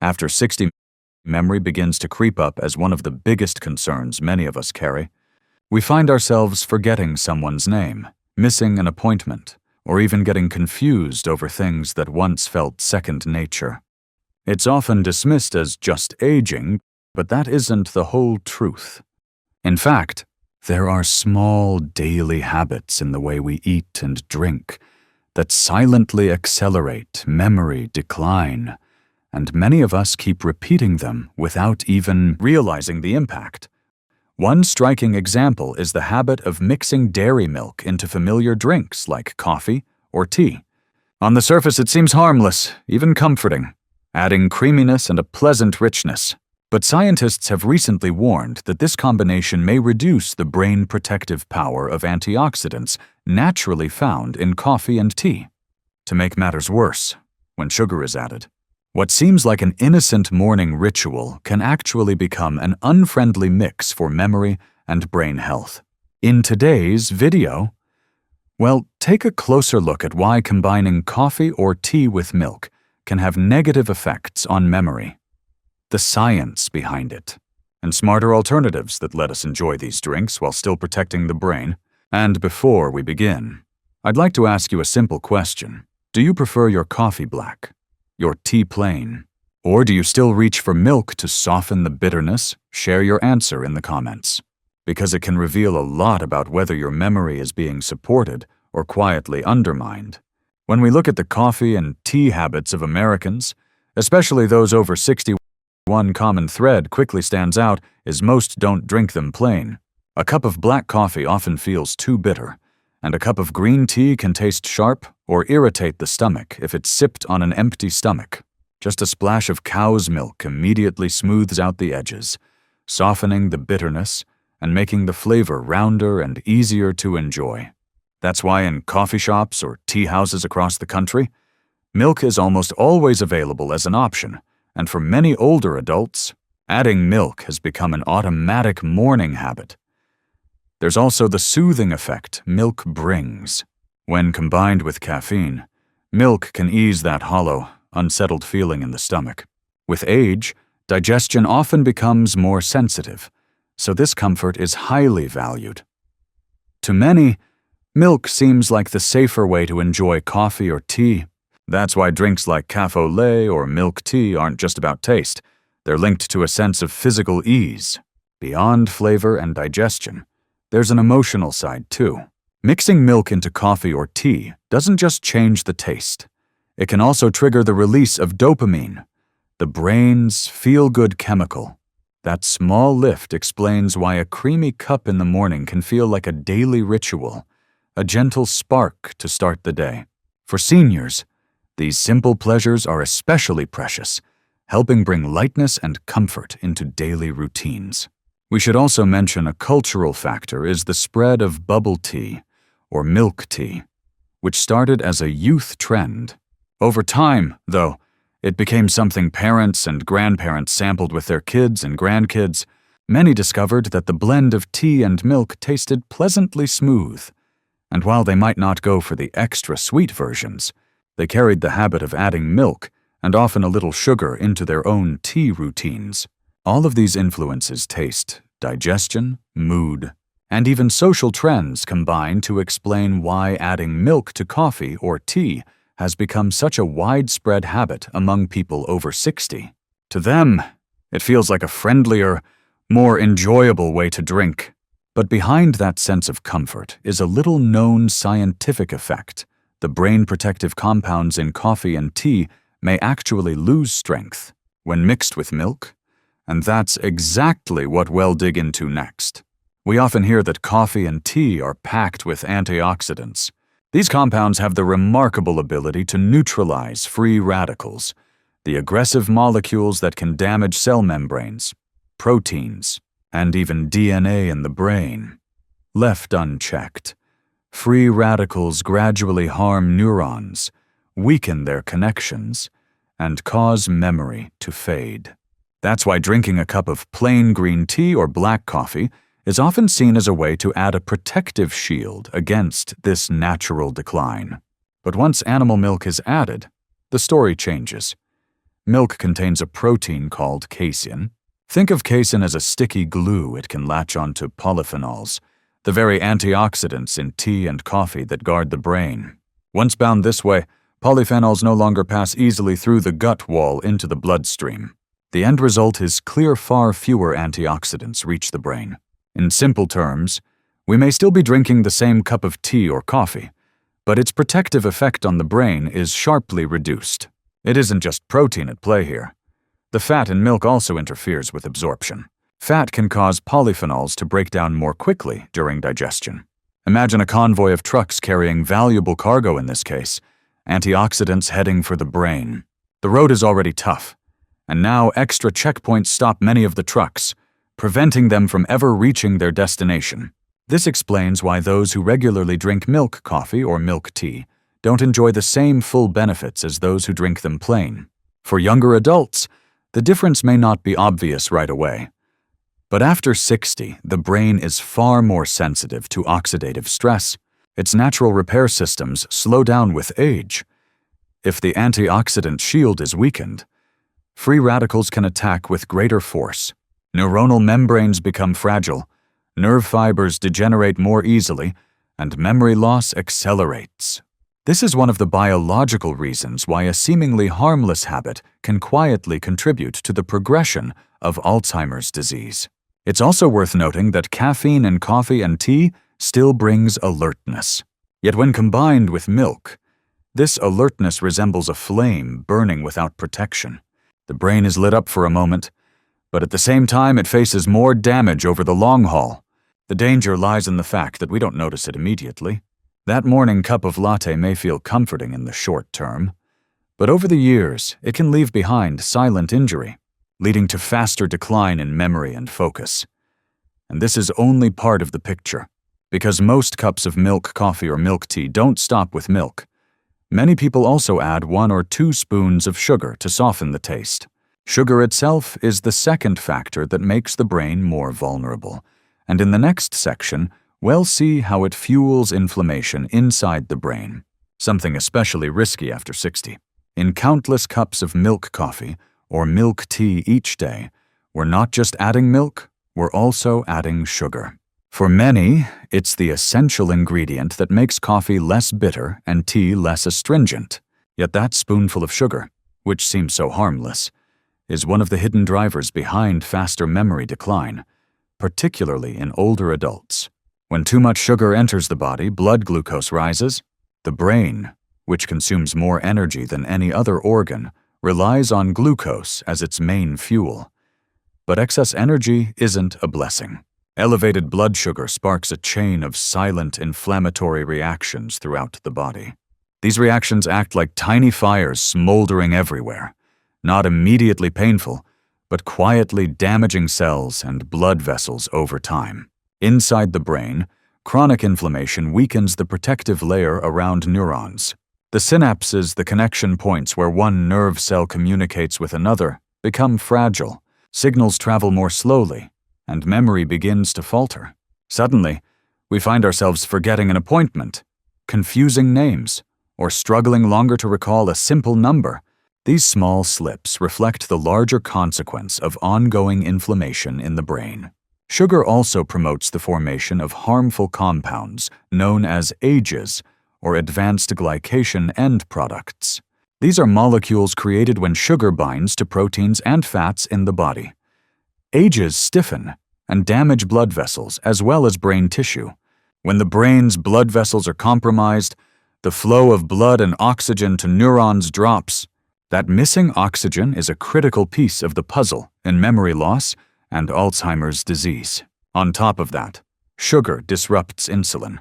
After 60, memory begins to creep up as one of the biggest concerns many of us carry. We find ourselves forgetting someone's name, missing an appointment, or even getting confused over things that once felt second nature. It's often dismissed as just aging, but that isn't the whole truth. In fact, there are small daily habits in the way we eat and drink that silently accelerate memory decline, and many of us keep repeating them without even realizing the impact. One striking example is the habit of mixing dairy milk into familiar drinks like coffee or tea. On the surface, it seems harmless, even comforting, adding creaminess and a pleasant richness. But scientists have recently warned that this combination may reduce the brain protective power of antioxidants naturally found in coffee and tea. To make matters worse, when sugar is added, what seems like an innocent morning ritual can actually become an unfriendly mix for memory and brain health. In today's video, well, take a closer look at why combining coffee or tea with milk can have negative effects on memory, the science behind it, and smarter alternatives that let us enjoy these drinks while still protecting the brain. And before we begin, I'd like to ask you a simple question. Do you prefer your coffee black, your tea plain, or do you still reach for milk to soften the bitterness? Share your answer in the comments, because it can reveal a lot about whether your memory is being supported or quietly undermined. When we look at the coffee and tea habits of Americans, especially those over 60, one common thread quickly stands out is most don't drink them plain. A cup of black coffee often feels too bitter, and a cup of green tea can taste sharp or irritate the stomach if it's sipped on an empty stomach. Just a splash of cow's milk immediately smooths out the edges, softening the bitterness and making the flavor rounder and easier to enjoy. That's why in coffee shops or tea houses across the country, milk is almost always available as an option, and for many older adults, adding milk has become an automatic morning habit. There's also the soothing effect milk brings. When combined with caffeine, milk can ease that hollow, unsettled feeling in the stomach. With age, digestion often becomes more sensitive, so this comfort is highly valued. To many, milk seems like the safer way to enjoy coffee or tea. That's why drinks like café au lait or milk tea aren't just about taste. They're linked to a sense of physical ease. Beyond flavor and digestion, there's an emotional side too. Mixing milk into coffee or tea doesn't just change the taste. It can also trigger the release of dopamine, the brain's feel-good chemical. That small lift explains why a creamy cup in the morning can feel like a daily ritual, a gentle spark to start the day. For seniors, these simple pleasures are especially precious, helping bring lightness and comfort into daily routines. We should also mention a cultural factor is the spread of bubble tea, or milk tea, which started as a youth trend. Over time, though, it became something parents and grandparents sampled with their kids and grandkids. Many discovered that the blend of tea and milk tasted pleasantly smooth, and while they might not go for the extra sweet versions, they carried the habit of adding milk and often a little sugar into their own tea routines. All of these influences taste, digestion, mood, and even social trends combine to explain why adding milk to coffee or tea has become such a widespread habit among people over 60. To them, it feels like a friendlier, more enjoyable way to drink. But behind that sense of comfort is a little-known scientific effect. The brain protective compounds in coffee and tea may actually lose strength when mixed with milk, and that's exactly what we'll dig into next. We often hear that coffee and tea are packed with antioxidants. These compounds have the remarkable ability to neutralize free radicals, the aggressive molecules that can damage cell membranes, proteins, and even DNA in the brain. Left unchecked, free radicals gradually harm neurons, weaken their connections, and cause memory to fade. That's why drinking a cup of plain green tea or black coffee is often seen as a way to add a protective shield against this natural decline. But once animal milk is added, the story changes. Milk contains a protein called casein. Think of casein as a sticky glue it can latch onto polyphenols, the very antioxidants in tea and coffee that guard the brain. Once bound this way, polyphenols no longer pass easily through the gut wall into the bloodstream. The end result is far fewer antioxidants reach the brain. In simple terms, we may still be drinking the same cup of tea or coffee, but its protective effect on the brain is sharply reduced. It isn't just protein at play here. The fat in milk also interferes with absorption. Fat can cause polyphenols to break down more quickly during digestion. Imagine a convoy of trucks carrying valuable cargo in this case, antioxidants heading for the brain. The road is already tough, and now extra checkpoints stop many of the trucks, preventing them from ever reaching their destination. This explains why those who regularly drink milk coffee or milk tea don't enjoy the same full benefits as those who drink them plain. For younger adults, the difference may not be obvious right away. But after 60, the brain is far more sensitive to oxidative stress. Its natural repair systems slow down with age. If the antioxidant shield is weakened, free radicals can attack with greater force. Neuronal membranes become fragile, nerve fibers degenerate more easily, and memory loss accelerates. This is one of the biological reasons why a seemingly harmless habit can quietly contribute to the progression of Alzheimer's disease. It's also worth noting that caffeine in coffee and tea still brings alertness. Yet when combined with milk, this alertness resembles a flame burning without protection. The brain is lit up for a moment, but at the same time it faces more damage over the long haul. The danger lies in the fact that we don't notice it immediately. That morning cup of latte may feel comforting in the short term, but over the years it can leave behind silent injury, leading to faster decline in memory and focus. And this is only part of the picture, because most cups of milk coffee or milk tea don't stop with milk. Many people also add 1 or 2 spoons of sugar to soften the taste. Sugar itself is the second factor that makes the brain more vulnerable, and in the next section, we'll see how it fuels inflammation inside the brain, something especially risky after 60. In countless cups of milk coffee or milk tea each day, we're not just adding milk, we're also adding sugar. For many, it's the essential ingredient that makes coffee less bitter and tea less astringent. Yet that spoonful of sugar, which seems so harmless, is one of the hidden drivers behind faster memory decline, particularly in older adults. When too much sugar enters the body, blood glucose rises. The brain, which consumes more energy than any other organ, relies on glucose as its main fuel. But excess energy isn't a blessing. Elevated blood sugar sparks a chain of silent inflammatory reactions throughout the body. These reactions act like tiny fires smoldering everywhere, not immediately painful, but quietly damaging cells and blood vessels over time. Inside the brain, chronic inflammation weakens the protective layer around neurons. The synapses, the connection points where one nerve cell communicates with another, become fragile. Signals travel more slowly, and memory begins to falter. Suddenly, we find ourselves forgetting an appointment, confusing names, or struggling longer to recall a simple number. These small slips reflect the larger consequence of ongoing inflammation in the brain. Sugar also promotes the formation of harmful compounds known as AGEs, or advanced glycation end products. These are molecules created when sugar binds to proteins and fats in the body. AGEs stiffen and damage blood vessels as well as brain tissue. When the brain's blood vessels are compromised, the flow of blood and oxygen to neurons drops. That missing oxygen is a critical piece of the puzzle in memory loss and Alzheimer's disease. On top of that, sugar disrupts insulin,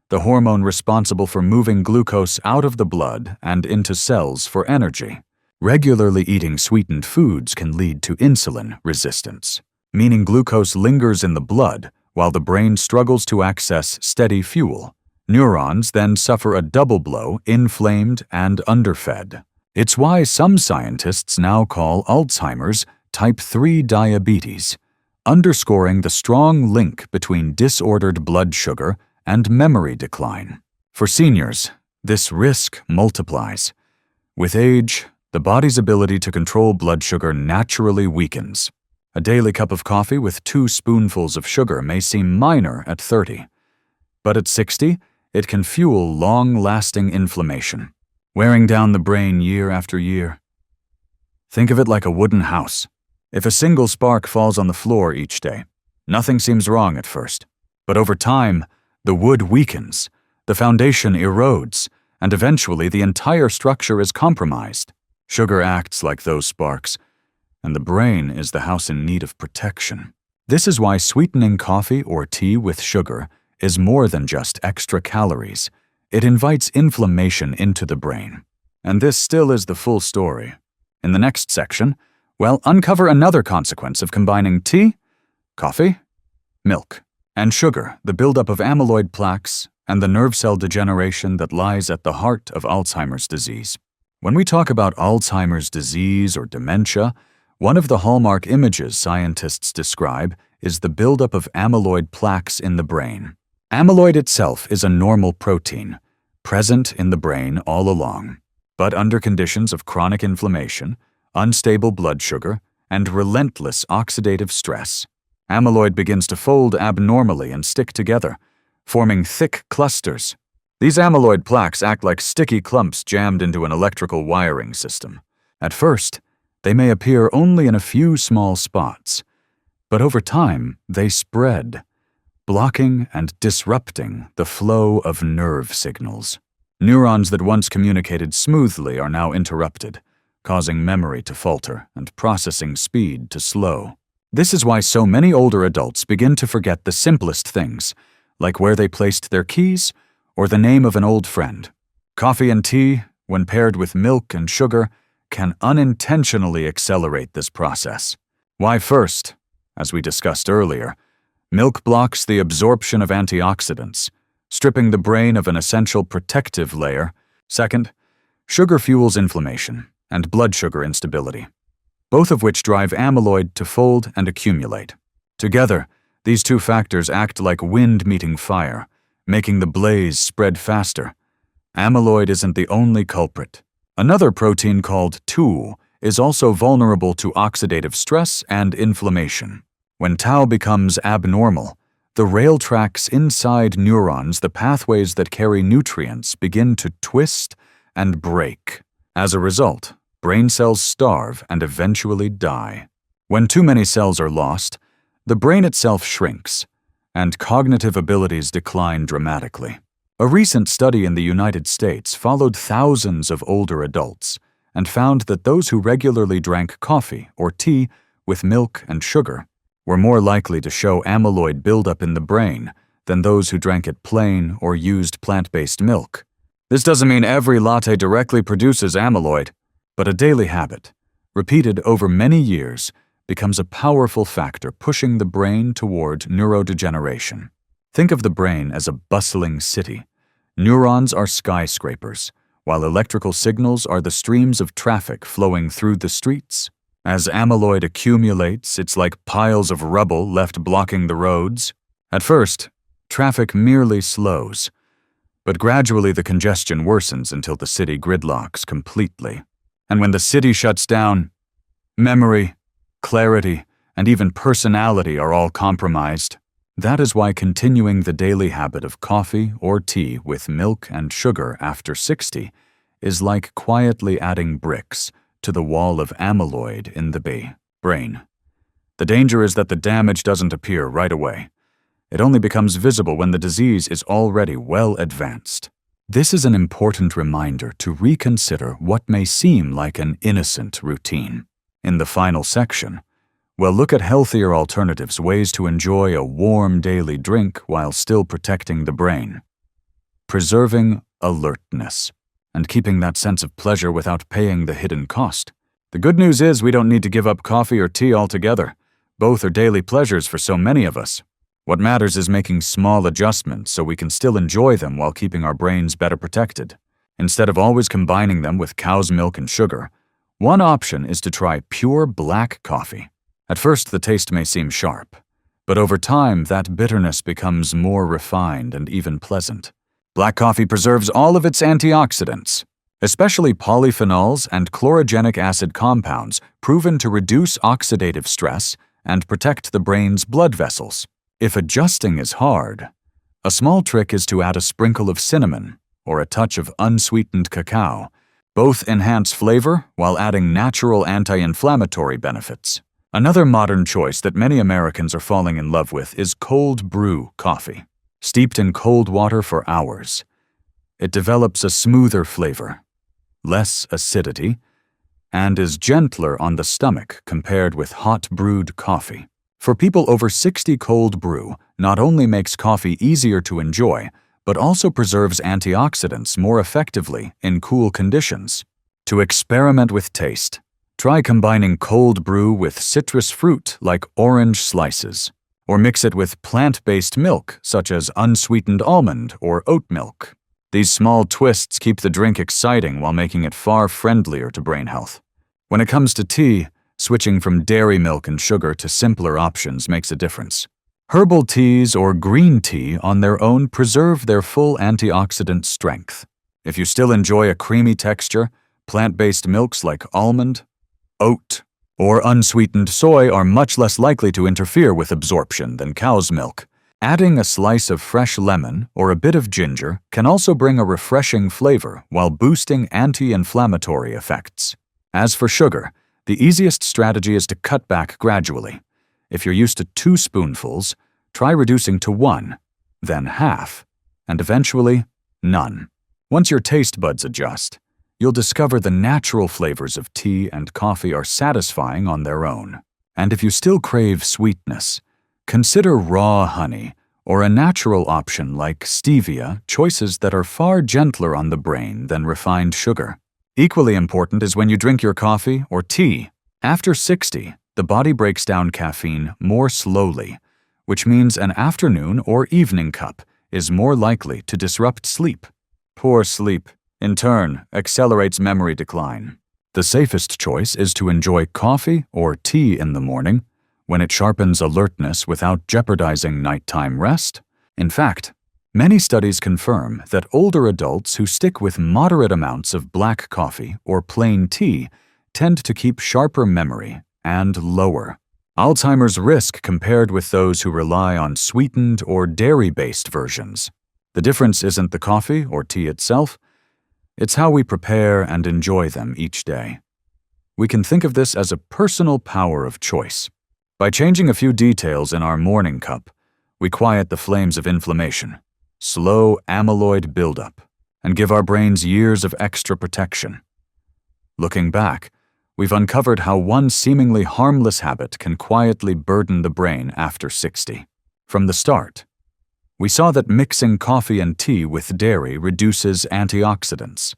the hormone responsible for moving glucose out of the blood and into cells for energy. Regularly eating sweetened foods can lead to insulin resistance, meaning glucose lingers in the blood while the brain struggles to access steady fuel. Neurons then suffer a double blow, inflamed and underfed. It's why some scientists now call Alzheimer's type 3 diabetes, underscoring the strong link between disordered blood sugar and memory decline. For seniors, this risk multiplies. With age, the body's ability to control blood sugar naturally weakens. A daily cup of coffee with 2 spoonfuls of sugar may seem minor at 30, but at 60, it can fuel long-lasting inflammation, wearing down the brain year after year. Think of it like a wooden house. If a single spark falls on the floor each day, nothing seems wrong at first. But over time, the wood weakens, the foundation erodes, and eventually the entire structure is compromised. Sugar acts like those sparks, and the brain is the house in need of protection. This is why sweetening coffee or tea with sugar is more than just extra calories. It invites inflammation into the brain. And this still is the full story. In the next section, we'll uncover another consequence of combining tea, coffee, milk, and sugar, the buildup of amyloid plaques, and the nerve cell degeneration that lies at the heart of Alzheimer's disease. When we talk about Alzheimer's disease or dementia, one of the hallmark images scientists describe is the buildup of amyloid plaques in the brain. Amyloid itself is a normal protein, present in the brain all along, but under conditions of chronic inflammation, unstable blood sugar, and relentless oxidative stress, amyloid begins to fold abnormally and stick together, forming thick clusters. These amyloid plaques act like sticky clumps jammed into an electrical wiring system. At first, they may appear only in a few small spots, but over time they spread, blocking and disrupting the flow of nerve signals. Neurons that once communicated smoothly are now interrupted, causing memory to falter and processing speed to slow. This is why so many older adults begin to forget the simplest things, like where they placed their keys or the name of an old friend. Coffee and tea, when paired with milk and sugar, can unintentionally accelerate this process. Why? First, as we discussed earlier, milk blocks the absorption of antioxidants, stripping the brain of an essential protective layer. Second, sugar fuels inflammation and blood sugar instability, both of which drive amyloid to fold and accumulate. Together, these two factors act like wind meeting fire, making the blaze spread faster. Amyloid isn't the only culprit. Another protein called tau is also vulnerable to oxidative stress and inflammation. When tau becomes abnormal, the rail tracks inside neurons, the pathways that carry nutrients, begin to twist and break. As a result, brain cells starve and eventually die. When too many cells are lost, the brain itself shrinks, and cognitive abilities decline dramatically. A recent study in the United States followed thousands of older adults and found that those who regularly drank coffee or tea with milk and sugar were more likely to show amyloid buildup in the brain than those who drank it plain or used plant-based milk. This doesn't mean every latte directly produces amyloid, but a daily habit, repeated over many years, becomes a powerful factor pushing the brain toward neurodegeneration. Think of the brain as a bustling city. Neurons are skyscrapers, while electrical signals are the streams of traffic flowing through the streets. As amyloid accumulates, it's like piles of rubble left blocking the roads. At first, traffic merely slows, but gradually the congestion worsens until the city gridlocks completely. And when the city shuts down, memory, clarity, and even personality are all compromised. That is why continuing the daily habit of coffee or tea with milk and sugar after 60 is like quietly adding bricks to the wall of amyloid in the brain. The danger is that the damage doesn't appear right away. It only becomes visible when the disease is already well advanced. This is an important reminder to reconsider what may seem like an innocent routine. In the final section, we'll look at healthier alternatives, ways to enjoy a warm daily drink while still protecting the brain, preserving alertness, and keeping that sense of pleasure without paying the hidden cost. The good news is we don't need to give up coffee or tea altogether. Both are daily pleasures for so many of us. What matters is making small adjustments so we can still enjoy them while keeping our brains better protected. Instead of always combining them with cow's milk and sugar, one option is to try pure black coffee. At first, the taste may seem sharp, but over time, that bitterness becomes more refined and even pleasant. Black coffee preserves all of its antioxidants, especially polyphenols and chlorogenic acid compounds proven to reduce oxidative stress and protect the brain's blood vessels. If adjusting is hard, a small trick is to add a sprinkle of cinnamon or a touch of unsweetened cacao. Both enhance flavor while adding natural anti-inflammatory benefits. Another modern choice that many Americans are falling in love with is cold brew coffee. Steeped in cold water for hours, it develops a smoother flavor, less acidity, and is gentler on the stomach compared with hot brewed coffee. For people over 60, cold brew not only makes coffee easier to enjoy, but also preserves antioxidants more effectively in cool conditions. To experiment with taste, try combining cold brew with citrus fruit like orange slices, or mix it with plant-based milk such as unsweetened almond or oat milk. These small twists keep the drink exciting while making it far friendlier to brain health. When it comes to tea, switching from dairy milk and sugar to simpler options makes a difference. Herbal teas or green tea on their own preserve their full antioxidant strength. If you still enjoy a creamy texture, plant-based milks like almond, oat, or unsweetened soy are much less likely to interfere with absorption than cow's milk. Adding a slice of fresh lemon or a bit of ginger can also bring a refreshing flavor while boosting anti-inflammatory effects. As for sugar, the easiest strategy is to cut back gradually. If you're used to 2 spoonfuls, try reducing to 1, then half, and eventually none. Once your taste buds adjust, you'll discover the natural flavors of tea and coffee are satisfying on their own. And if you still crave sweetness, consider raw honey or a natural option like stevia, choices that are far gentler on the brain than refined sugar. Equally important is when you drink your coffee or tea. After 60, the body breaks down caffeine more slowly, which means an afternoon or evening cup is more likely to disrupt sleep. Poor sleep, in turn, accelerates memory decline. The safest choice is to enjoy coffee or tea in the morning when it sharpens alertness without jeopardizing nighttime rest. In fact, many studies confirm that older adults who stick with moderate amounts of black coffee or plain tea tend to keep sharper memory and lower Alzheimer's risk compared with those who rely on sweetened or dairy-based versions. The difference isn't the coffee or tea itself, it's how we prepare and enjoy them each day. We can think of this as a personal power of choice. By changing a few details in our morning cup, we quiet the flames of inflammation, slow amyloid buildup, and give our brains years of extra protection. Looking back, we've uncovered how one seemingly harmless habit can quietly burden the brain after 60. From the start, we saw that mixing coffee and tea with dairy reduces antioxidants.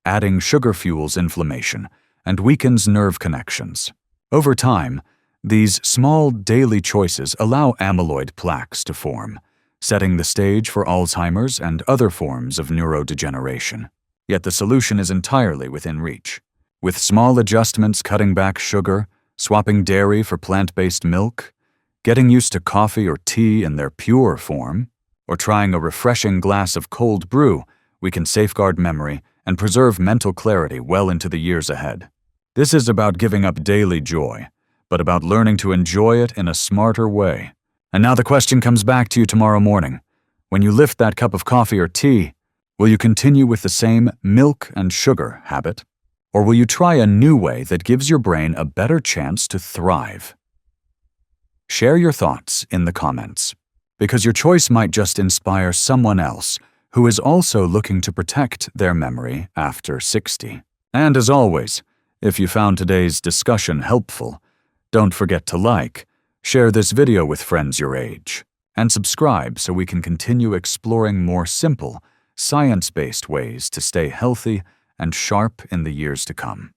Adding sugar fuels inflammation and weakens nerve connections. Over time, these small daily choices allow amyloid plaques to form, setting the stage for Alzheimer's and other forms of neurodegeneration. Yet the solution is entirely within reach. With small adjustments, cutting back sugar, swapping dairy for plant-based milk, getting used to coffee or tea in their pure form, or trying a refreshing glass of cold brew, we can safeguard memory and preserve mental clarity well into the years ahead. This is about giving up daily joy, but about learning to enjoy it in a smarter way. And now the question comes back to you tomorrow morning. When you lift that cup of coffee or tea, will you continue with the same milk and sugar habit? Or will you try a new way that gives your brain a better chance to thrive? Share your thoughts in the comments, because your choice might just inspire someone else who is also looking to protect their memory after 60. And as always, if you found today's discussion helpful, don't forget to like, share this video with friends your age, and subscribe so we can continue exploring more simple, science-based ways to stay healthy and sharp in the years to come.